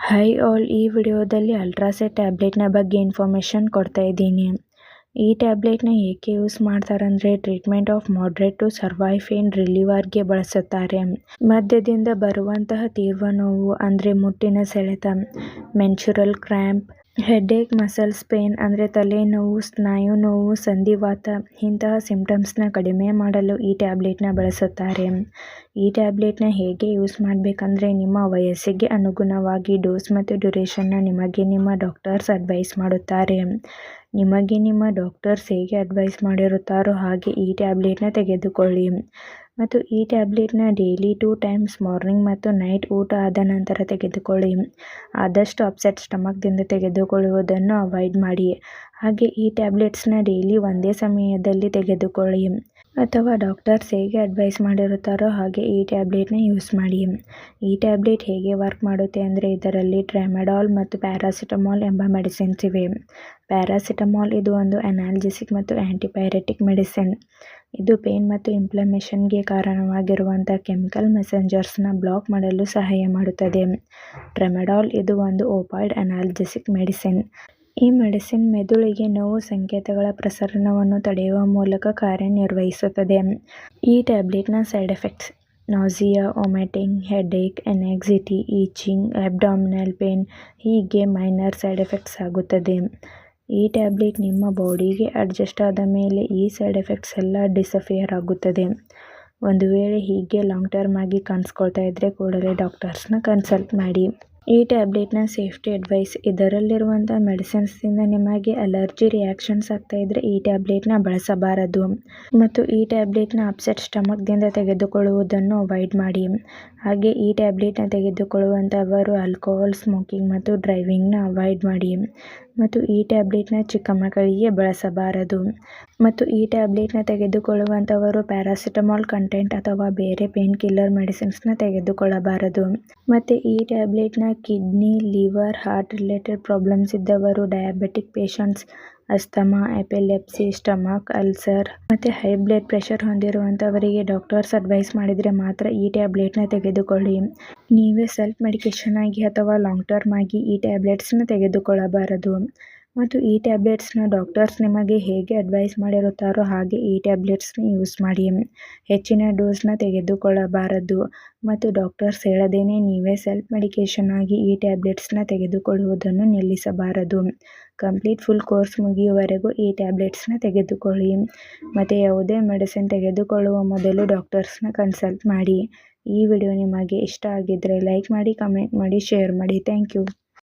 Hi all, ಈ ವಿಡಿಯೋದಲ್ಲಿ ಅಲ್ಟ್ರಾಸೆಟ್ ಟ್ಯಾಬ್ಲೆಟ್ನ ಬಗ್ಗೆ ಇನ್ಫಾರ್ಮೇಷನ್ ಕೊಡ್ತಾ ಇದ್ದೀನಿ. ಈ ಟ್ಯಾಬ್ಲೆಟ್ನ ಏಕೆ ಯೂಸ್ ಮಾಡ್ತಾರಂದರೆ treatment of moderate to severe pain ರಿಲೀವರ್ಗೆ ಬಳಸುತ್ತಾರೆ. ಮಧ್ಯದಿಂದ ಬರುವಂತಹ ತೀವ್ರ ನೋವು ಅಂದರೆ ಮುಟ್ಟಿನ ಸೆಳೆತ, menstrual cramp, headache, muscles pain ಅಂದರೆ ತಲೆನೋವು, ಸ್ನಾಯು ನೋವು, ಸಂಧಿವಾತ ಇಂತಹ ಸಿಂಪ್ಟಮ್ಸ್ನ ಕಡಿಮೆ ಮಾಡಲು ಈ ಟ್ಯಾಬ್ಲೆಟ್ನ ಬಳಸುತ್ತಾರೆ. ಈ ಟ್ಯಾಬ್ಲೆಟ್ನ ಹೇಗೆ ಯೂಸ್ ಮಾಡಬೇಕಂದ್ರೆ ನಿಮ್ಮ ವಯಸ್ಸಿಗೆ ಅನುಗುಣವಾಗಿ ಡೋಸ್ ಮತ್ತು ಡ್ಯೂರೇಷನ್ನ ನಿಮಗೆ ನಿಮ್ಮ ಡಾಕ್ಟರ್ಸ್ ಅಡ್ವೈಸ್ ಮಾಡುತ್ತಾರೆ. ನಿಮಗೆ ನಿಮ್ಮ ಡಾಕ್ಟರ್ಸ್ ಹೇಗೆ ಅಡ್ವೈಸ್ ಮಾಡಿರುತ್ತಾರೋ ಹಾಗೆ ಈ ಟ್ಯಾಬ್ಲೆಟ್ನ ತೆಗೆದುಕೊಳ್ಳಿ. ಮತ್ತು ಈ ಟ್ಯಾಬ್ಲೆಟ್ನ ಡೈಲಿ 2 ಟೈಮ್ಸ್ ಮಾರ್ನಿಂಗ್ ಮತ್ತು ನೈಟ್ ಊಟ ಆದ ನಂತರ ತೆಗೆದುಕೊಳ್ಳಿ. ಆದಷ್ಟು ಅಪ್ಸೆಟ್ ಸ್ಟಮಕ್ದಿಂದ ತೆಗೆದುಕೊಳ್ಳುವುದನ್ನು ಅವಾಯ್ಡ್ ಮಾಡಿ. ಹಾಗೆ ಈ ಟ್ಯಾಬ್ಲೆಟ್ಸ್ನ ಡೈಲಿ ಒಂದೇ ಸಮಯದಲ್ಲಿ ತೆಗೆದುಕೊಳ್ಳಿ ಅಥವಾ ಡಾಕ್ಟರ್ಸ್ ಹೇಗೆ ಅಡ್ವೈಸ್ ಮಾಡಿರುತ್ತಾರೋ ಹಾಗೆ ಈ ಟ್ಯಾಬ್ಲೆಟ್ನ ಯೂಸ್ ಮಾಡಿ. ಈ ಟ್ಯಾಬ್ಲೆಟ್ ಹೇಗೆ ವರ್ಕ್ ಮಾಡುತ್ತೆ ಅಂದರೆ ಇದರಲ್ಲಿ ಟ್ರೆಮೆಡಾಲ್ ಮತ್ತು ಪ್ಯಾರಾಸಿಟಮಾಲ್ ಎಂಬ ಮೆಡಿಸಿನ್ಸ್ ಇವೆ. ಪ್ಯಾರಾಸಿಟಮಾಲ್ ಇದು ಒಂದು ಅನಾಲ್ಜೆಸಿಕ್ ಮತ್ತು ಆ್ಯಂಟಿಪೈರೆಟಿಕ್ ಮೆಡಿಸಿನ್. ಇದು ಪೇನ್ ಮತ್ತು ಇನ್ಫ್ಲಮೇಷನ್ಗೆ ಕಾರಣವಾಗಿರುವಂಥ ಕೆಮಿಕಲ್ ಮೆಸೆಂಜರ್ಸ್ನ ಬ್ಲಾಕ್ ಮಾಡಲು ಸಹಾಯ ಮಾಡುತ್ತದೆ. ಟ್ರೆಮೆಡಾಲ್ ಇದು ಒಂದು ಓಪಾಯ್ಡ್ ಅನಾಲ್ಜೆಸಿಕ್ ಮೆಡಿಸಿನ್. ಈ ಮೆಡಿಸಿನ್ ಮೆದುಳಿಗೆ ನೋವು ಸಂಕೇತಗಳ ಪ್ರಸರಣವನ್ನು ತಡೆಯುವ ಮೂಲಕ ಕಾರ್ಯನಿರ್ವಹಿಸುತ್ತದೆ. ಈ ಟ್ಯಾಬ್ಲೆಟ್ನ side effects nausea, vomiting, headache, anxiety, itching, abdominal pain ಹೀಗೆ ಮೈನರ್ ಸೈಡ್ ಎಫೆಕ್ಟ್ಸ್ ಆಗುತ್ತದೆ. ಈ ಟ್ಯಾಬ್ಲೆಟ್ ನಿಮ್ಮ ಬಾಡಿಗೆ ಅಡ್ಜಸ್ಟ್ ಆದ ಮೇಲೆ ಈ ಸೈಡ್ ಎಫೆಕ್ಟ್ಸ್ ಎಲ್ಲ ಡಿಸಪಿಯರ್ ಆಗುತ್ತದೆ. ಒಂದು ವೇಳೆ ಹೀಗೆ ಲಾಂಗ್ ಟರ್ಮ್ ಆಗಿ ಕಾಣಿಸ್ಕೊಳ್ತಾ ಇದ್ದರೆ ಕೂಡಲೇ ಡಾಕ್ಟರ್ಸ್ನ ಕನ್ಸಲ್ಟ್ ಮಾಡಿ. ಈ ಟ್ಯಾಬ್ಲೆಟ್ನ ಸೇಫ್ಟಿ ಅಡ್ವೈಸ್ ಇದರಲ್ಲಿರುವಂಥ ಮೆಡಿಸಿನ್ಸ್ನಿಂದ ನಿಮಗೆ ಅಲರ್ಜಿ ರಿಯಾಕ್ಷನ್ಸ್ ಆಗ್ತಾ ಇದ್ದರೆ ಈ ಟ್ಯಾಬ್ಲೆಟ್ನ ಬಳಸಬಾರದು. ಮತ್ತು ಈ ಟ್ಯಾಬ್ಲೆಟ್ನ ಅಪ್ಸೆಟ್ ಸ್ಟಮಕ್ದಿಂದ ತೆಗೆದುಕೊಳ್ಳುವುದನ್ನು ಅವಾಯ್ಡ್ ಮಾಡಿ. ಹಾಗೆ ಈ ಟ್ಯಾಬ್ಲೆಟ್ನ ತೆಗೆದುಕೊಳ್ಳುವಂಥವರು ಆಲ್ಕೋಹಾಲ್, ಸ್ಮೋಕಿಂಗ್ ಮತ್ತು ಡ್ರೈವಿಂಗ್ನ ಅವಾಯ್ಡ್ ಮಾಡಿ. ಮತ್ತು ಈ ಟ್ಯಾಬ್ಲೆಟ್ನ ಚಿಕ್ಕ ಮಕ್ಕಳಿಗೆ ಬಳಸಬಾರದು. ಮತ್ತು ಈ ಟ್ಯಾಬ್ಲೆಟ್ನ ತೆಗೆದುಕೊಳ್ಳುವಂಥವರು ಪ್ಯಾರಾಸಿಟಮಾಲ್ ಕಂಟೆಂಟ್ ಅಥವಾ ಬೇರೆ ಪೇನ್ ಕಿಲ್ಲರ್ ಮೆಡಿಸಿನ್ಸ್ನ ತೆಗೆದುಕೊಳ್ಳಬಾರದು. ಮತ್ತು ಈ ಟ್ಯಾಬ್ಲೆಟ್ನ kidney, liver, heart related problems ಇದ್ದವರು, diabetic patients, asthma, epilepsy, stomach ulcer ಮತ್ತು ಹೈ ಬ್ಲಡ್ ಪ್ರೆಷರ್ ಹೊಂದಿರುವಂಥವರಿಗೆ ಡಾಕ್ಟರ್ಸ್ ಅಡ್ವೈಸ್ ಮಾಡಿದರೆ ಮಾತ್ರ ಈ ಟ್ಯಾಬ್ಲೆಟ್ನ ತೆಗೆದುಕೊಳ್ಳಿ. ನೀವೇ ಸೆಲ್ಫ್ ಮೆಡಿಕೇಷನ್ ಆಗಿ ಅಥವಾ ಲಾಂಗ್ ಟರ್ಮ್ ಆಗಿ ಈ ಟ್ಯಾಬ್ಲೆಟ್ಸ್ನ ತೆಗೆದುಕೊಳ್ಳಬಾರದು. ಮತ್ತು ಈ ಟ್ಯಾಬ್ಲೆಟ್ಸ್ನ ಡಾಕ್ಟರ್ಸ್ ನಿಮಗೆ ಹೇಗೆ ಅಡ್ವೈಸ್ ಮಾಡಿರುತ್ತಾರೋ ಹಾಗೆ ಈ ಟ್ಯಾಬ್ಲೆಟ್ಸ್ನ ಯೂಸ್ ಮಾಡಿ. ಹೆಚ್ಚಿನ ಡೋಸ್ನ ತೆಗೆದುಕೊಳ್ಳಬಾರದು. ಮತ್ತು ಡಾಕ್ಟರ್ಸ್ ಹೇಳದೇನೆ ನೀವೇ ಸೆಲ್ಫ್ ಮೆಡಿಕೇಷನ್ ಆಗಿ ಈ ಟ್ಯಾಬ್ಲೆಟ್ಸ್ನ ತೆಗೆದುಕೊಳ್ಳುವುದನ್ನು ನಿಲ್ಲಿಸಬಾರದು. ಕಂಪ್ಲೀಟ್ ಫುಲ್ ಕೋರ್ಸ್ ಮುಗಿಯುವವರೆಗೂ ಈ ಟ್ಯಾಬ್ಲೆಟ್ಸ್ನ ತೆಗೆದುಕೊಳ್ಳಿ. ಮತ್ತು ಯಾವುದೇ ಮೆಡಿಸಿನ್ ತೆಗೆದುಕೊಳ್ಳುವ ಮೊದಲು ಡಾಕ್ಟರ್ಸ್ನ ಕನ್ಸಲ್ಟ್ ಮಾಡಿ. ಈ ವಿಡಿಯೋ ನಿಮಗೆ ಇಷ್ಟ ಆಗಿದ್ದರೆ ಲೈಕ್ ಮಾಡಿ, ಕಮೆಂಟ್ ಮಾಡಿ, ಶೇರ್ ಮಾಡಿ. Thank you.